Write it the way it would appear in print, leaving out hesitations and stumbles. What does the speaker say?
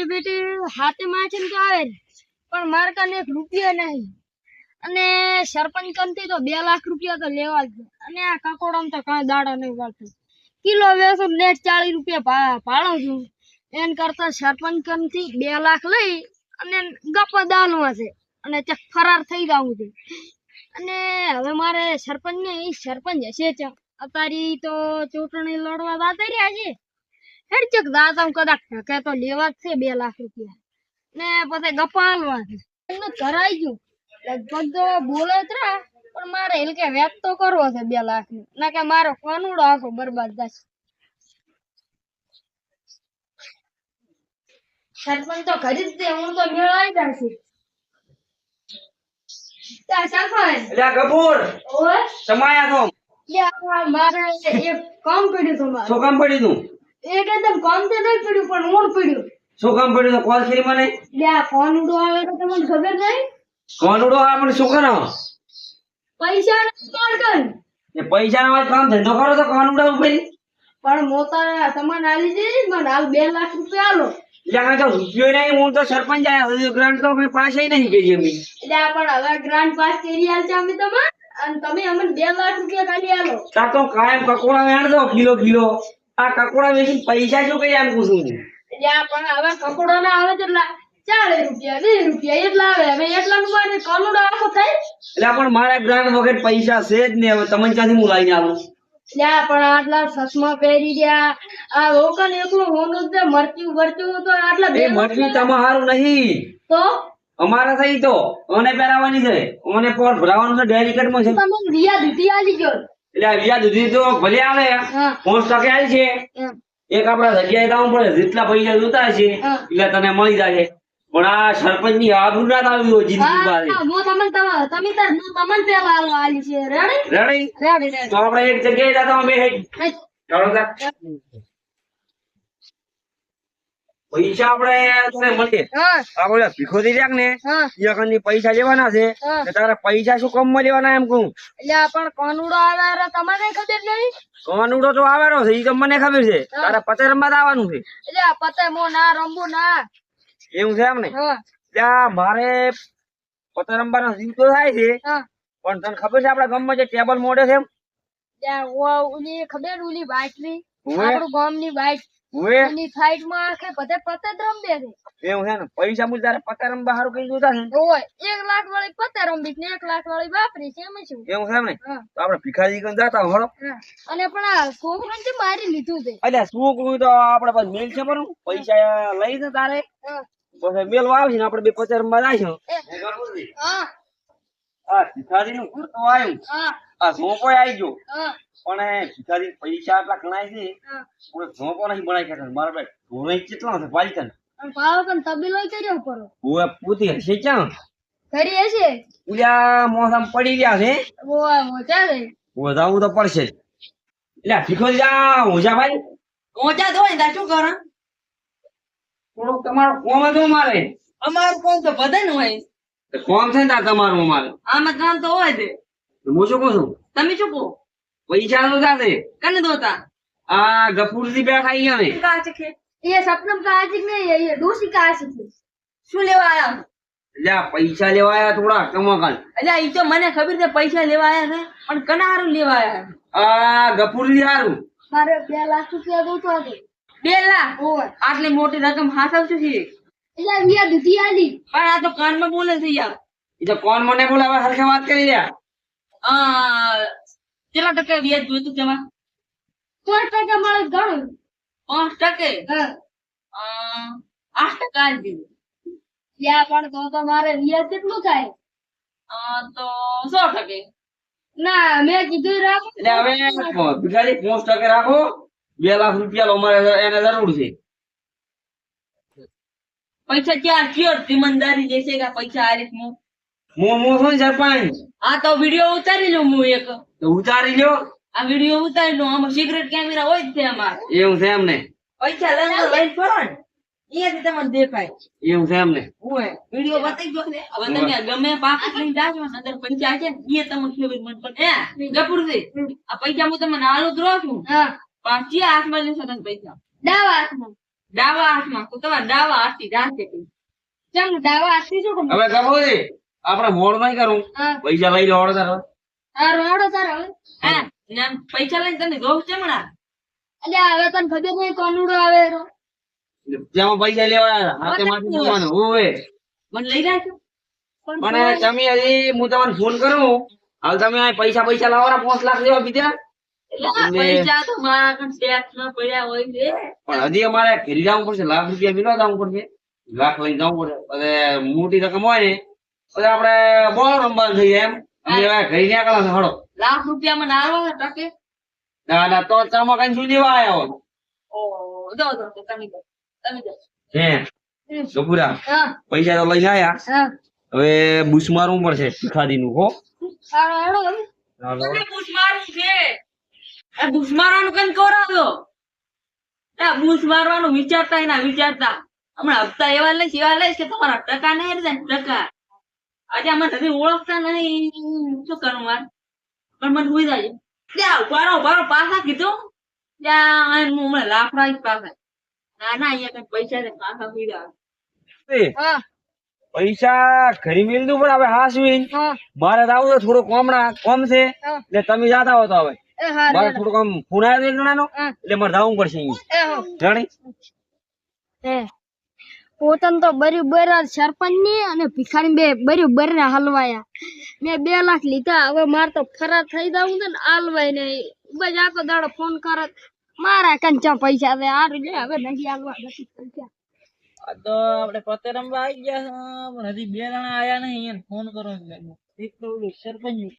મારી બેટી હાથે માછી તો આવે પણ માર કને 1 રૂપિયો નહીં અને સરપંચ કંથી તો 2 લાખ રૂપિયા તો લેવા જ અને આ કકોડમ તો કાંઈ દાડા નહીં વાળતો કિલો વેસો નેટ 40 રૂપિયા ભાડો છું એન કરતા સરપંચ કંથી 2 લાખ લઈ અને ગપ્પા દાલવા છે અને તે ફરાર થઈ જાવું છે અને હવે મારે સરપંચ ને ઈ સરપંચ હશે છે અતારી તો ચૂંટણી લડવા જાતા રહ્યા છે હેડચક દાતા કદાચ કે તો લેવા જ છે 2 લાખ રૂપિયા ને પછી ગપ્પા હાલવા છે એનું કરાઈ ગયું લગભગ તો બોલે ત્રા પણ મારે એલ કે વેત તો કરવો છે 2 લાખ નો ના કે મારો કાનુડો આખો બરબાદ જશે સરપંચ તો ખરીદ દે હું તો મેળાઈ જશે તા સાફા એટલે કપૂર ઓય સમાયા તો યા મારે એક કામ પડ્યું તો મારે શું કામ પડ્યું તું એક એકદમ કામ તો નહીં પડ્યું પણ મોડ પડ્યું શું કામ પડ્યું કોલ કરી મને લ્યા ફોન ઉડો આવે તો તમને ખબર નહીં કોણ ઉડો આ મને શું કરો પૈસા નથી મારકન એ પૈસા ના કામ ધંધો કરો તો કોણ ઉડાવું ભાઈ પણ મોતા તમને આલી દે મને હાલ 2 લાખ રૂપિયા આલો એટલે અમે તો રૂપિયો નહીં હું તો સરપંચ આયા ગ્રાન્ટ તો કોઈ પાસે નહીં કરી અમે એટલે પણ હવે ગ્રાન્ડ પાસ કરી આલ છે અમે તમને અને તમે અમને 2 લાખ રૂપિયા ખાલી આલો તા તો કાયમ કકોડા વેણ દો કિલો આ કકોડા વેચીને પૈસા શું કરી આમ પૂછું એટલે પણ હવે કકોડો ના આવે તો 40 રૂપિયા 20 રૂપિયા એટલા આવે હવે એટલા નું મારે કાનુડો આખો થાય એટલે પણ મારા ગ્રાન્ટ વગર પૈસા છે જ ને હવે તમને ક્યાંથી હું લાવીને આવું લ્યા પણ આટલા સસમા પહેરી રહ્યા આ લોકોન એકલું હોનું છે મરચું તો આટલા એ મટકી તમારું નહીં તો અમારા થઈ તો ઓને પહેરાવાની છે ઓને પર ભરાવાનું છે ડેલિકેટમાં છે તમે રિયા દીધી આલી ગયો એટલે આ વિયા દૂધી તો ભલે આવે હા 5% આલ છે એક આપડા જગ્યાએ દાવું પડે જેટલા પૈસા જોતા છે એટલે તને મળી જાય પણ આ સરપંચ ની આબરૂ ના આવી હોય જિંદગી બારે હું તમે તમને પેલા આલો આલી છે રેડી રેડી તો આપણે એક જગ્યાએ જતા બે ચાલો પૈસા આપણે મળીએ આપણે ભીખો દઈ રાખ ને ની પૈસા લેવાના છે તારે પૈસા શું કામ માં લેવાના એમ કહું એટલે પણ કાનુડો આવે તમને ખબર નહીં કાનુડો તો આવેલો છે ઈ તો મને ખબર છે તારે પતે રમવા આવવાનું છે એટલે પતે મો ના રંબુ ના એવું છે એમ ને ત્યાં મારે પતે રમવાનો જીવ તો થાય છે પણ તને ખબર છે આપડા ગામમાં જે ટેબલ મોડે છે ત્યાં ઓલી ખબર ઓલી બાઈક ની આપણું ગામ ની બાઈક ની સાઈડ માં આખે બધે પતે જ રમબે છે એવું છે ને પૈસા મુજ તારે પતે રમવા સારું કઈ જોતા છે ઓય 1 લાખ વાળી પતે રમબી ને 1 લાખ વાળી વાપરી છે એમ શું એવું છે ને તો આપણે ભિખારી કન જાતા હળો અને પણ આ છોકરાને તે મારી લીધું છે એટલે શું કહું તો આપણે પાસે મેલ છે બરું પૈસા લઈ છે તારે પછી મેલ આવશે ને આપણે બે પતે રમવા જાઈશું આ ભિખારી નું ઘર તો આવ્યું આ ઝોપો આવી ગયો પણ ભિખારી પૈસા આટલા ગણાય છે પણ ઝોપો નહીં બનાવી શકે મારા ભાઈ ઢોરાઈ કેટલા છે પાલિકા ભાવ કન તબેલો કર્યો કરો ઓય પૂતી હશે ક્યાં ઘરી હશે ઉલ્યા મોસમ પડી ગયા છે ઓય મોજા રે વધાવું તો પડશે એટલે ભીખો જા હોજા ભાઈ મોજા દોય ને શું કરો થોડુંક તમારું કોમ હતું મારે અમારું કોમ તો બધે હોય કોમ છે ને તમારું અમારે આમાં કામ તો હોય છે હું શું કહું છું તમે શું કહો પૈસા તો જાતે કને દોતા આ ગફુરજી બેઠા અહીંયા ને કા છે ये सपनम का आज नहीं ये दूसरी का आज શું લેવા આયા એટલે આ પૈસા લેવા આયા થોડા કમાકન એટલે ઈ તો મને ખબર છે પૈસા લેવા આયા છે પણ કનારું લેવા આયા આ ગફુરજી હારું मारे 2 लाख रुपया दो तो आगे 2 લાખ આટલી મોટી રકમ હાસવ છું છે એટલે વિયા દીધી આલી પણ આ તો કાનમાં બોલે છે યાર એ તો કોણ મને બોલાવા હરખે વાત કરી રહ્યા કેટલા ટકા વ્યાજ જોઈતું તેમાં 5% મળે ઘણું 5% હા 8% જ દીધું યા પણ તો મારે વ્યાજ કેટલું થાય તો 100% ના મેં કીધું રાખો એટલે હવે ભિખારી 5% રાખો 2 લાખ રૂપિયા લો મારે એને જરૂર છે પૈસા ક્યાં ક્યોર ઈમાનદારી જैसे કે પૈસા આરીફ મો છું સરપંચ આ તો વિડિયો ઉતારી લો હું એક તો ઉતારી લ્યો આ વિડિયો ઉતારી લો આમાં સિક્રેટ કેમેરા હોય જ છે અમાર એવું છે એમને પૈસા લઈને ફરો ને એ તમને દેખાય એવું છે એમને ઓય વિડિયો બતાઈ ગયો ને હવે તમે ગમે પાકટ લઈને જાજો ને અંદર પૈસા છે ને એ તમને ખબર મન પણ એ ગપુરજી આ પૈસા હું તમને આલો જ રહું છું હા પાછી હાથમાં લેશો તમે પૈસા દાવા ડાવા હાથમાં તો તમારે ડાવા હાથથી રાખે છે. કેમ દાવા આસી છો કે હવે ગમો છે આપણે મોડ નહીં કરું હા પૈસા લઈ લો તારો આ રોડો તાર હવે હા ને આમ પૈસા લઈને તમે જોવ છે હમણાં અલ્યા હવે તને ખબર નહીં કોનુડો આવે રો જેમાં પૈસા લેવા હાથે માંથી લેવાનું હોય મને લઈ રાખજો. પણ તમે હજી હું તમને ફોન કરું હાલ તમે આ પૈસા લાવવાના 5 લાખ જેવા બીજા એટલે આ પૈસા તો મારા કણ ટેક્સમાં પડ્યા હોય છે. પણ હજી અમારે ઘેરી જવું પડશે લાખ રૂપિયા મિલવા જવું પડશે લાખ લઈને જવું પડે અને મોટી રકમ હોય ને પછી આપણે બોલ રમવાનું થઈ જાય એમ અમે હવે ઘરે નીકળો છો હળો લાખ રૂપિયામાં નારો ટકે. ના ના તો ચામાં કઈ શું લેવા આવ્યા હોય ઓ જો તમે જાઓ. હે ગભુરા હા પૈસા તો લઈને આયા હા હવે બુશ મારવું પડશે શીખાદી નું હો આ રોડો હવે તમે બૂસ મારવું છે. આ બૂસ મારવાનું કઈ કરાવ્યો. આ બૂસ મારવાનું વિચારતા એના વિચારતા હમણાં હપ્તા એવા લઈશ કે તમારા ટકા નહીં રહે ને ટકા. આજે અમે નથી ઓળખતા નહીં શું કરું મારે પણ મને ભૂલી જાય ત્યાં ઉભારો પાછા કીધું ત્યાં હું હમણાં લાકડા જ પાછા ના અહીંયા કઈ પૈસા છે પાછા પીડા. હા પૈસા ઘરે મિલ દઉં પણ હવે હા શું હા મારે તો આવું થોડું કોમ છે હા એટલે તમે જાતા હો તો હવે એ હા મારે થોડું કામ ફોન આવ્યો છે જણાનો હા. એટલે મારે જવું પડશે અહીંયા એ હો જાણી એ પોતાને તો બરોબર સરપંચ ની અને ભિખારી બે બરોબર હલવાયા મેં 2 લાખ લીધા હવે મારે તો ફરાર થઈ જવું છે ને હાલવાય ને બસ આખો દાડો ફોન કરત મારા કંચા પૈસા છે આ લે હવે નહીં હાલવા નથી પૈસા આ તો આપણે પતે રમવા આવી ગયા પણ હજી 2 જણા આયા નહીં ફોન કરો એક તો સરપંચ